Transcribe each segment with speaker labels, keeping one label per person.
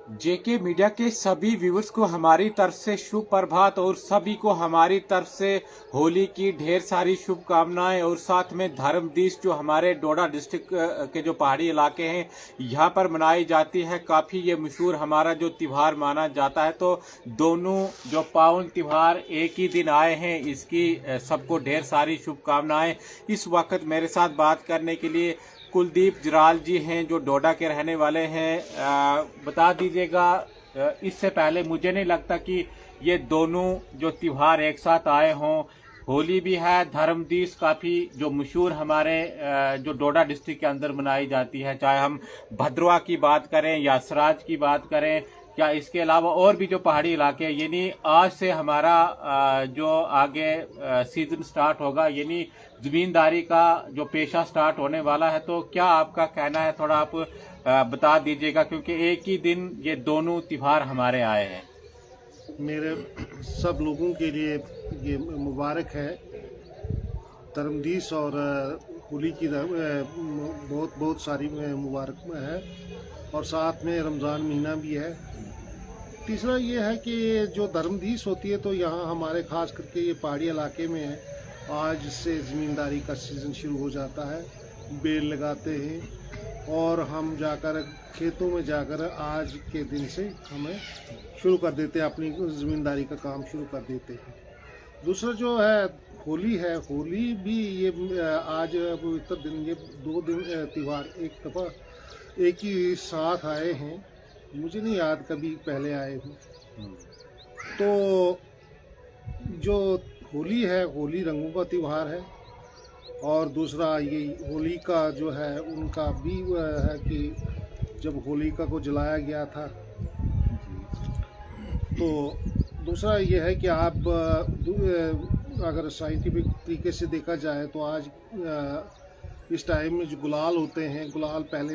Speaker 1: जेके media के सभी viewers को हमारी तरफ से शुभ प्रभात और सभी को हमारी तरफ से होली की ढेर सारी शुभकामनाएं। और साथ में धर्मदीस जो हमारे डोडा डिस्ट्रिक्ट के जो पहाड़ी इलाके हैं यहाँ पर मनाई जाती है, काफ़ी ये मशहूर हमारा जो त्यौहार माना जाता है। तो दोनों जो पावन त्यौहार एक ही दिन आए हैं, इसकी सबको ढेर सारी शुभकामनाएं। इस वक्त मेरे साथ बात करने के लिए कुलदीप जराल जी हैं जो डोडा के रहने वाले हैं। बता दीजिएगा, इससे पहले मुझे नहीं लगता कि ये दोनों जो त्योहार एक साथ आए हों। होली भी है, धर्मदीस काफ़ी जो मशहूर हमारे जो डोडा डिस्ट्रिक्ट के अंदर मनाई जाती है, चाहे हम भद्रवा की बात करें या सराज की बात करें या इसके अलावा और भी जो पहाड़ी इलाके हैं। यानी आज से हमारा जो आगे सीजन स्टार्ट होगा, यानी ज़मींदारी का जो पेशा स्टार्ट होने वाला है। तो क्या आपका कहना है, थोड़ा आप बता दीजिएगा, क्योंकि एक ही दिन ये दोनों त्यौहार हमारे आए हैं।
Speaker 2: मेरे सब लोगों के लिए ये मुबारक है। धर्मदीस और होली की बहुत बहुत सारी मुबारक है, और साथ में रमज़ान महीना भी है। तीसरा ये है कि जो धर्मदीस होती है तो यहाँ हमारे ख़ास करके ये पहाड़ी इलाके में है, आज से ज़मींदारी का सीज़न शुरू हो जाता है। बेल लगाते हैं और हम जाकर खेतों में जाकर आज के दिन से हमें शुरू कर देते हैं, अपनी ज़मींदारी का काम शुरू कर देते हैं। दूसरा जो है होली है, होली भी ये आज पवित्र दिन, ये 2 दिन त्यौहार एक दफ़ा एक ही साथ आए हैं। मुझे नहीं याद कभी पहले आए हूँ। तो जो होली है, होली रंगों का त्यौहार है। और दूसरा ये होली का जो है उनका भी है कि जब होलिका को जलाया गया था। तो दूसरा ये है कि आप अगर साइंटिफिक तरीके से देखा जाए तो आज इस टाइम में जो गुलाल होते हैं, गुलाल पहले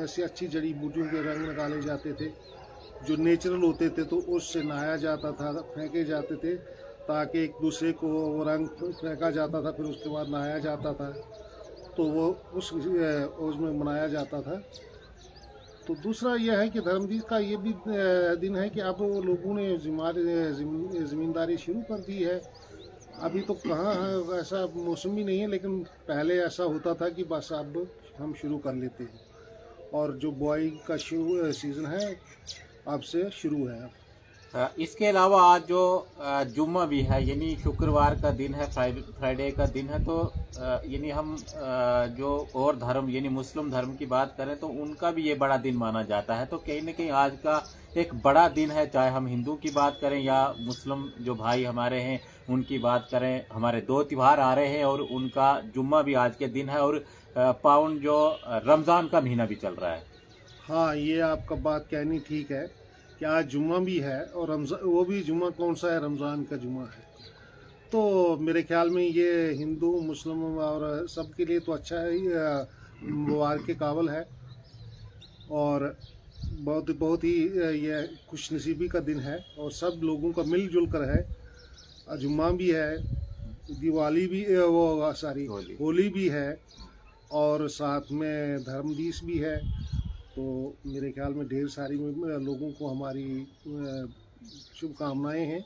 Speaker 2: ऐसी अच्छी जड़ी बूटियों के रंग निकाले जाते थे जो नेचुरल होते थे, तो उससे नहाया जाता था, फेंके जाते थे, ताकि एक दूसरे को वो रंग फेंका जाता था, फिर उसके बाद नहाया जाता था, तो वो उसमें मनाया जाता था। तो दूसरा यह है कि धर्मदीस का ये भी दिन है कि अब वो लोगों ने ज़मींदारी शुरू कर दी है। अभी तो कहाँ है, ऐसा मौसम भी नहीं है, लेकिन पहले ऐसा होता था कि बस अब हम शुरू कर लेते हैं। और जो बुआई का सीज़न है अब से शुरू है।
Speaker 1: इसके अलावा आज जो जुम्मा भी है, यानी शुक्रवार का दिन है, फ्राइडे का दिन है। तो यानी हम जो और धर्म यानी मुस्लिम धर्म की बात करें तो उनका भी ये बड़ा दिन माना जाता है। तो कहीं ना कहीं आज का एक बड़ा दिन है, चाहे हम हिंदू की बात करें या मुस्लिम जो भाई हमारे हैं उनकी बात करें। हमारे 2 त्यौहार आ रहे हैं और उनका जुम्मा भी आज के दिन है, और पावन जो रमज़ान का महीना भी चल रहा है।
Speaker 2: हाँ, ये आपका बात कहनी ठीक है कि आज जुम्मा भी है, और रमज़ान, वो भी जुम्मा कौन सा है, रमज़ान का जुम्मा है। तो मेरे ख्याल में ये हिंदू मुस्लिम और सबके लिए तो अच्छा है, मुबारक के काबिल है, और बहुत बहुत ही ये खुशनसीबी का दिन है, और सब लोगों का मिलजुल कर है। जुम्मा भी है, दिवाली भी, वो सॉरी होली भी है, और साथ में धर्मदीस भी है। तो मेरे ख्याल में ढेर सारी लोगों को हमारी शुभकामनाएं हैं।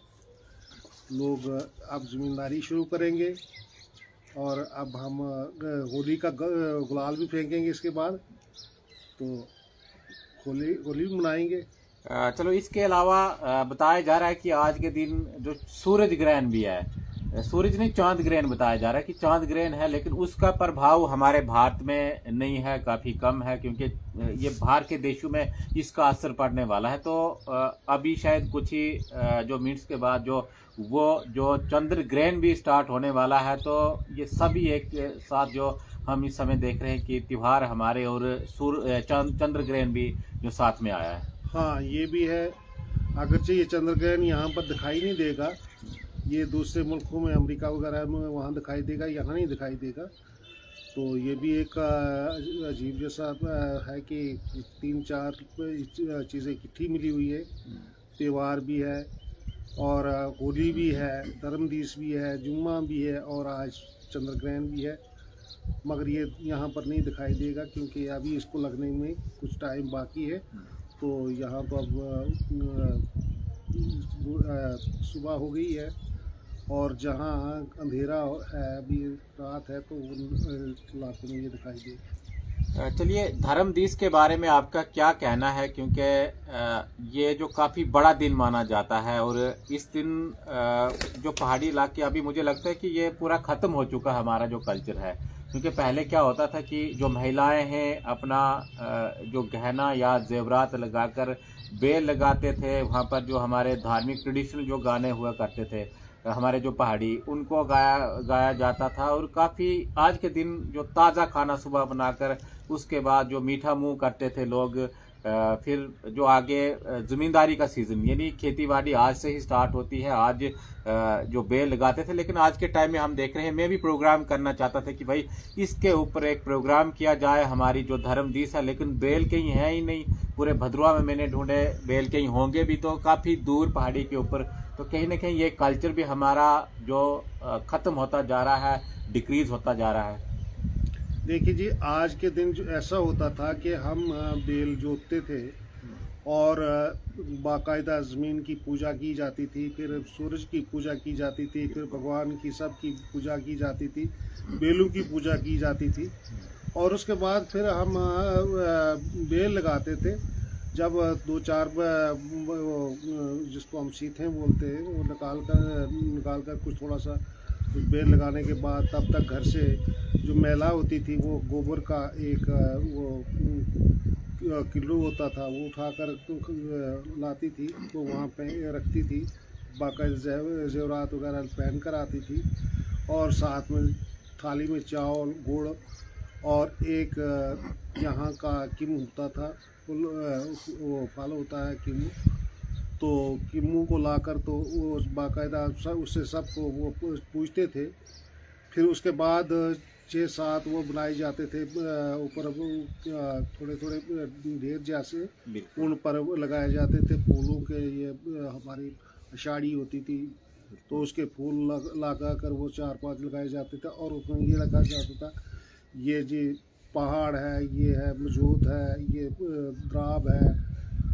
Speaker 2: लोग अब ज़मींदारी शुरू करेंगे, और अब हम होली का गुलाल भी फेंकेंगे। इसके बाद तो होली भी मनाएंगे।
Speaker 1: चलो, इसके अलावा बताया जा रहा है कि आज के दिन जो सूरज ग्रहण भी है, सूरज नहीं चांद ग्रहण बताया जा रहा है कि चांद ग्रहण है, लेकिन उसका प्रभाव हमारे भारत में नहीं है, काफ़ी कम है, क्योंकि ये बाहर के देशों में इसका असर पड़ने वाला है। तो अभी शायद कुछ ही जो मिनट्स के बाद जो चंद्र ग्रहण भी स्टार्ट होने वाला है। तो ये सभी एक साथ जो हम इस समय देख रहे हैं कि त्यौहार हमारे, और चंद्र ग्रहण भी जो साथ में आया है।
Speaker 2: हाँ, ये भी है। अगरचे ये चंद्र ग्रहण यहाँ पर दिखाई नहीं देगा, ये दूसरे मुल्कों में, अमेरिका वगैरह में वहाँ दिखाई देगा, यहाँ नहीं दिखाई देगा। तो ये भी एक अजीब जैसा है कि 3-4 चीज़ें इकट्ठी मिली हुई है। त्यौहार भी है, और होली भी है, धर्मदीस भी है, जुम्मा भी है, और आज चंद्र ग्रहण भी है। मगर ये यहाँ पर नहीं दिखाई देगा, क्योंकि अभी इसको लगने में कुछ टाइम बाकी है। तो यहाँ तो अब सुबह हो गई है, और जहाँ अंधेरा है, अभी रात है, तो उन इलाकों में ये दिखाई दे।
Speaker 1: चलिए, धर्मदीस के बारे में आपका क्या कहना है, क्योंकि ये जो काफ़ी बड़ा दिन माना जाता है, और इस दिन जो पहाड़ी इलाके, अभी मुझे लगता है कि ये पूरा ख़त्म हो चुका हमारा जो कल्चर है, क्योंकि पहले क्या होता था कि जो महिलाएं हैं अपना जो गहना या जेवरात लगाकर बेल लगाते थे, वहाँ पर जो हमारे धार्मिक ट्रेडिशनल जो गाने हुआ करते थे हमारे जो पहाड़ी, उनको गाया गाया जाता था। और काफ़ी आज के दिन जो ताज़ा खाना सुबह बनाकर उसके बाद जो मीठा मुंह करते थे लोग, फिर जो आगे ज़मींदारी का सीज़न, यानी खेती बाड़ी आज से ही स्टार्ट होती है। आज जो बेल लगाते थे, लेकिन आज के टाइम में हम देख रहे हैं, मैं भी प्रोग्राम करना चाहता था कि भाई इसके ऊपर एक प्रोग्राम किया जाए, हमारी जो धर्मदीस है, लेकिन बेल कहीं है ही नहीं। पूरे भद्रवा में मैंने ढूंढे, बेल कहीं होंगे भी तो काफ़ी दूर पहाड़ी के ऊपर। तो कहीं ना कहीं ये कल्चर भी हमारा जो ख़त्म होता जा रहा है, डिक्रीज होता जा रहा है।
Speaker 2: देखिए जी, आज के दिन जो ऐसा होता था कि हम बेल जोतते थे, और बाकायदा ज़मीन की पूजा की जाती थी, फिर सूरज की पूजा की जाती थी, फिर भगवान की सब की पूजा की जाती थी, बेलों की पूजा की जाती थी, और उसके बाद फिर हम बेल लगाते थे। जब दो चार जिसको हम सीथें बोलते हैं, वो निकाल कर कुछ थोड़ा सा बेल लगाने के बाद, तब तक घर से जो मैला होती थी, वो गोबर का एक वो किलो होता था, वो उठाकर लाती थी, तो वहाँ पे रखती थी, बाकायदा जेवरात वगैरह पहन कर आती थी, और साथ में थाली में चावल, गुड़, और एक यहाँ का किम होता था, वो फल होता है किमू, तो किमू को लाकर तो वो बाकायदा उससे सबको वो पूछते थे। फिर उसके बाद 6-7 वो बनाए जाते थे, ऊपर थोड़े थोड़े ढेर जैसे उन पर लगाए जाते थे फूलों के। ये हमारी आषाढ़ी होती थी, तो उसके फूल लगा कर वो 4-5 लगाए जाते थे, और उसमें ये रखा जाता था, ये जी पहाड़ है, ये है मजूद है, ये द्राब है,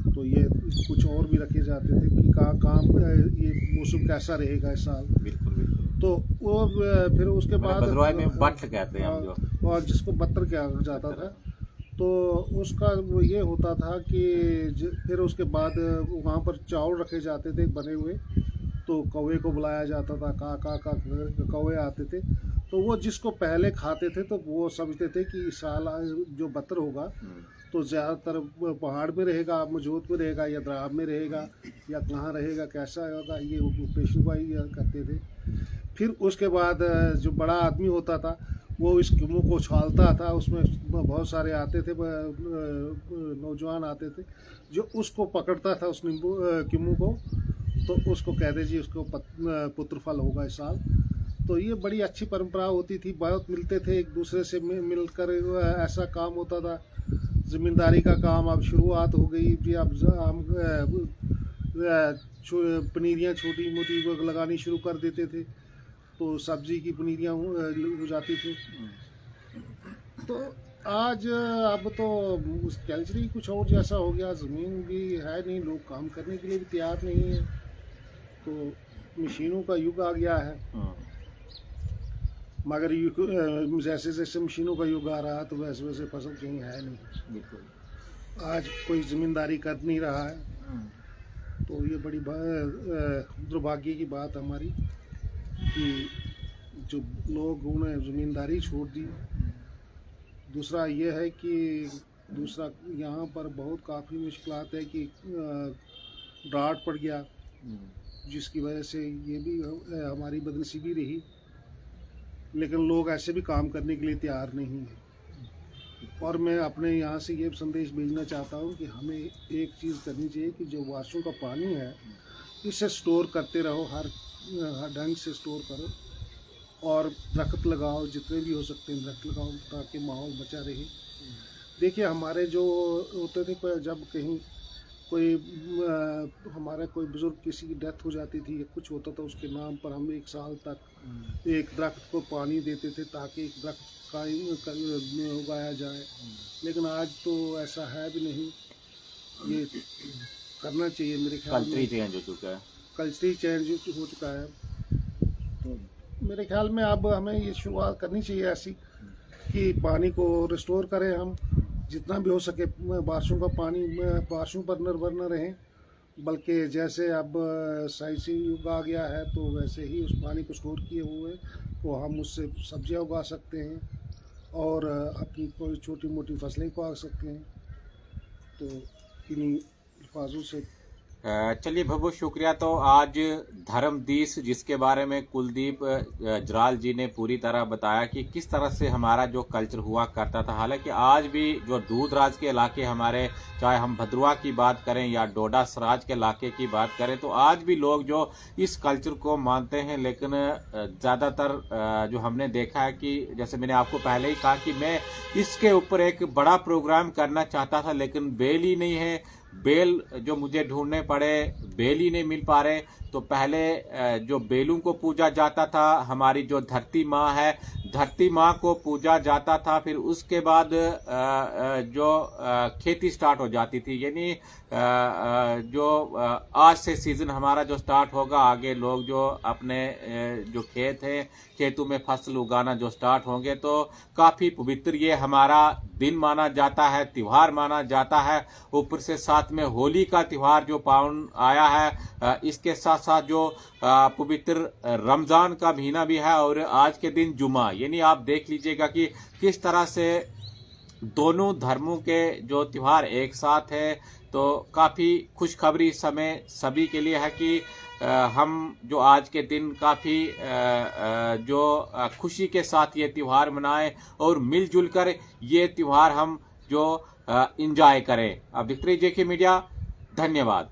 Speaker 2: तो ये कुछ और भी रखे जाते थे कि काम ये मौसम कैसा रहेगा इस साल।
Speaker 1: बिल्कुल बिल्कुल।
Speaker 2: तो वो फिर उसके बाद
Speaker 1: भद्रवाही में बट कहते हैं हम जो,
Speaker 2: और जिसको बत्तर किया जाता था, तो उसका वो ये होता था कि फिर उसके बाद वहाँ पर चावल रखे जाते थे बने हुए, तो कौवे को बुलाया जाता था, का कौवे आते थे, तो वो जिसको पहले खाते थे, तो वो समझते थे कि इस साल जो बत्तर होगा तो ज़्यादातर पहाड़ में रहेगा, मजूद में रहेगा, या द्राब में रहेगा, या कहाँ रहेगा, कैसा होगा, ये पेशुबाई करते थे। फिर उसके बाद जो बड़ा आदमी होता था, वो इस किमू को उछालता था, उसमें बहुत सारे आते थे, नौजवान आते थे, जो उसको पकड़ता था उस नींबू किमू को, तो उसको कहते जी उसको पुत्र फल होगा इस साल। तो ये बड़ी अच्छी परंपरा होती थी, बहुत मिलते थे एक दूसरे से, मिलकर ऐसा काम होता था। ज़मींदारी का काम अब शुरुआत हो गई थी, अब हम पनीरियाँ छोटी मोटी लगानी शुरू कर देते थे, तो सब्जी की पनीरियाँ हो जाती थी। तो आज अब तो कल्चर ही कुछ और जैसा हो गया, ज़मीन भी है नहीं, लोग काम करने के लिए भी तैयार नहीं है, तो मशीनों का युग आ गया है। मगर जैसे जैसे मशीनों का युग आ रहा है, तो वैसे वैसे फसल कहीं है नहीं।
Speaker 1: बिल्कुल।
Speaker 2: आज कोई ज़मींदारी कर नहीं रहा है, तो ये बड़ी दुर्भाग्य की बात हमारी कि जो लोग उन्हें ज़मींदारी छोड़ दी। दूसरा ये है कि दूसरा यहाँ पर बहुत काफ़ी मुश्किलात है कि ड्राट पड़ गया, जिसकी वजह से ये भी हमारी बदनसीबी रही, लेकिन लोग ऐसे भी काम करने के लिए तैयार नहीं हैं। और मैं अपने यहाँ से ये संदेश भेजना चाहता हूँ कि हमें एक चीज़ करनी चाहिए कि जो बारिशों का पानी है, इसे स्टोर करते रहो, हर ढंग से स्टोर करो, और दरख्त लगाओ, जितने भी हो सकते हैं दरख्त लगाओ, ताकि माहौल बचा रहे। देखिए, हमारे जो होते थे, जब कहीं कोई हमारा कोई बुज़ुर्ग किसी की डेथ हो जाती थी या कुछ होता था, उसके नाम पर हम 1 साल तक एक दरख्त को पानी देते थे, ताकि एक दरख्त उगाया जाए। लेकिन आज तो ऐसा है भी नहीं, ये करना चाहिए मेरे ख्याल
Speaker 1: कल्चर
Speaker 2: में।
Speaker 1: चेंज हो चुका है।
Speaker 2: कल्चर चेंज हो चुका है, तो मेरे ख्याल में अब हमें ये शुरुआत करनी चाहिए ऐसी कि पानी को रिस्टोर करें हम, जितना भी हो सके बारिशों का पानी बारिशों पर निर्भर न रहें, बल्कि जैसे अब साइंसी युग आ गया है तो वैसे ही उस पानी को स्टोर किए हुए तो हम उससे सब्जियां उगा सकते हैं और अपनी कोई छोटी मोटी फसलें उगा सकते हैं। तो इन्हीं अल्फाजों से
Speaker 1: चलिए बहुत बहुत शुक्रिया। तो आज धर्मदीस जिसके बारे में कुलदीप जराल जी ने पूरी तरह बताया कि किस तरह से हमारा जो कल्चर हुआ करता था। हालांकि आज भी जो दूरदराज के इलाके हमारे, चाहे हम भद्रवा की बात करें या डोडा सराज के इलाके की बात करें, तो आज भी लोग जो इस कल्चर को मानते हैं। लेकिन ज़्यादातर जो हमने देखा है कि जैसे मैंने आपको पहले ही कहा कि मैं इसके ऊपर एक बड़ा प्रोग्राम करना चाहता था, लेकिन बेल ही नहीं है। बेल जो मुझे ढूंढने पड़े, बेल ही नहीं मिल पा रहे। तो पहले जो बेलों को पूजा जाता था, हमारी जो धरती माँ है, धरती माँ को पूजा जाता था। फिर उसके बाद जो खेती स्टार्ट हो जाती थी, यानी जो आज से सीजन हमारा जो स्टार्ट होगा, आगे लोग जो अपने जो खेत है, खेतों में फसल उगाना जो स्टार्ट होंगे, तो काफी पवित्र ये हमारा दिन माना जाता है, त्योहार माना जाता है। ऊपर से साथ में होली का त्योहार जो पावन आया है, इसके साथ साथ जो पवित्र रमजान का महीना भी है, और आज के दिन जुमा। यानी आप देख लीजिएगा कि किस तरह से दोनों धर्मों के जो त्योहार एक साथ है। तो काफ़ी खुशखबरी इस समय सभी के लिए है कि हम जो आज के दिन काफ़ी जो खुशी के साथ ये त्यौहार मनाएं और मिलजुल कर ये त्यौहार हम जो इंजॉय करें। अब दिखते रहिए जेके मीडिया। धन्यवाद।